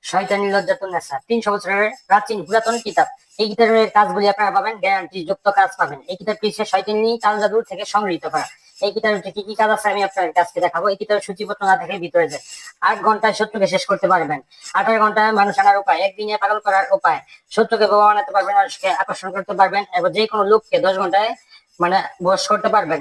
শয়তানি লজ্জাতুন্নেসা 300 বছরের প্রাচীন পুরাতন কিতাব। এই কিতাবের কাজগুলি আপনারা পাবেন, গ্যারান্টি যুক্ত কাজ পাবেন। এই কিতাবটি শয়তানি কাল জাদুর থেকে সংগৃহীত করা। এই কিতাবের কি কি কাজ আছে আমি আপনার কাছে দেখাবো। এই কিতাবের সূচিপত্র না থেকে ভিতরে যায়। 8 ঘন্টায় শত্রুকে শেষ করতে পারবেন। 18 ঘন্টায় মানুষ আনার উপায়, একদিনে পাগল করার উপায়, শত্রুকে বোমা বানাতে পারবেন, মানুষকে আকর্ষণ করতে পারবেন এবং যে কোনো লোককে 10 ঘন্টায় বশ করতে পারবেন।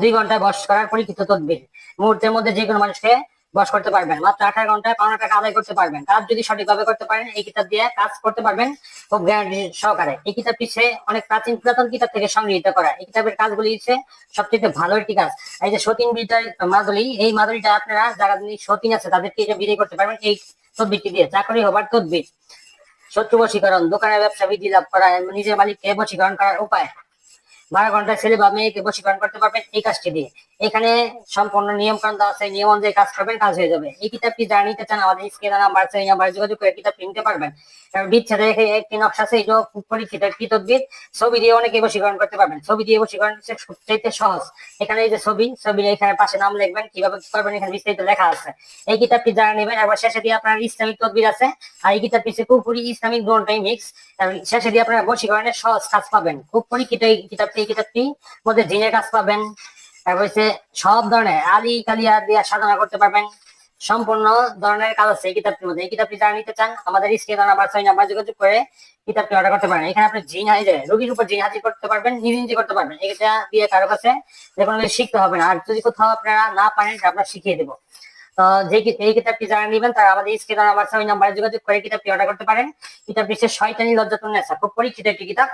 2 ঘন্টায় বশ করার পরীক্ষিত তদবির, মুহূর্তের মধ্যে যে কোনো মানুষকে বশ করতে পারবেন। মাত্র 18 ঘন্টায় পাওনা টাকা আদায় করতে পারবেন। কাজ যদি সঠিকভাবে করতে পারেন এই কিতাব দিয়ে কাজ করতে পারবেন খুব গ্যারান্টি সহকারে। এই কিতাবটি অনেক প্রাচীন পুরাতন কিতাব থেকে সংগৃহীত করা। এই কিতাবের কাজগুলি সবচেয়ে ভালো একটি কাজ। এই যে সতীন বিদ্যার মাদুলি, এই মাদুলিটা আপনারা যারা সতীন আছে তাদেরকে বিদায় করতে পারবেন এই তদবিরটি দিয়ে। চাকরি হবার তদবির, শত্রু বশীকরণ, দোকানের ব্যবসা বৃদ্ধি লাভ করা, নিজের মালিককে বশীকরণ করার উপায়, 12 ঘন্টায় ছেলে বা মেয়েকে বশীকরণ করতে পারবেন এই কাজটি দিয়ে। এখানে সম্পূর্ণ নিয়ম কানুন দেওয়া আছে, নিয়ম অনুযায়ী কাজ করবেন, কাজ হয়ে যাবে। এই কিতাবটি যারা নিতে চান আমাদের স্ক্রিনে নাম্বার আছে, এই নাম্বারে যোগাযোগ করে কিতাবটি নিতে পারবেন। বিচ্ছেদে একটি নকশা আছে, এই যে পরীক্ষিত কিতাববিদ, ছবি দিয়ে অনেকে বশীকরণ করতে পারবেন। ছবি দিয়ে বশীকরণ সবচেয়ে সহজ। এখানে এই যে ছবি এখানে পাশে নাম লিখবেন, কিভাবে কি করবেন এখানে বিস্তারিত লেখা আছে। এই কিতাবটি যারা নেবেন, একবার শেষে দিয়ে আপনার ইসলামিক তদবির আছে, আর এই কিতাবটি পুরোপুরি ইসলামিক দুটাই মিক্স। শেষে দিয়ে আপনারা বশীকরণের সহজ কাজ পাবেন। খুব পরীক্ষিত এই কিতাবটি মধ্যে জিনের কাজ পাবেন, তারপর সব ধরনের আলী কালিয়া দিয়ে সাধনা করতে পারবেন। সম্পূর্ণ ধরনের কাজ আছে এই কিতাবটির মধ্যে। এই কিতাবটি যারা নিতে চান আমাদের স্ক্রিনে নাম্বার 6 নাম্বার যোগাযোগ করে কিতাবটি অর্ডার করতে পারেন। এখানে আপনি জিন হাজির, রোগীর উপর জিন হাজির করতে পারবেন, নিজে নিজে করতে পারবেন। এটা দিয়ে কারো কাছে যে কোনো শিখতে হবে না। আর যদি কোথাও আপনারা না পারেন আমরা শিখিয়ে দেবো। তো এই কিতাবটি যারা নেবেন তারা আমাদের স্ক্রিনে নাম্বার 6 নাম্বারে যোগাযোগ করে কিতাবটি অর্ডার করতে পারেন। কিতাবটি শয়তানি লজ্জাতুন্নেসা, খুব পরীক্ষিত একটি কিতাব।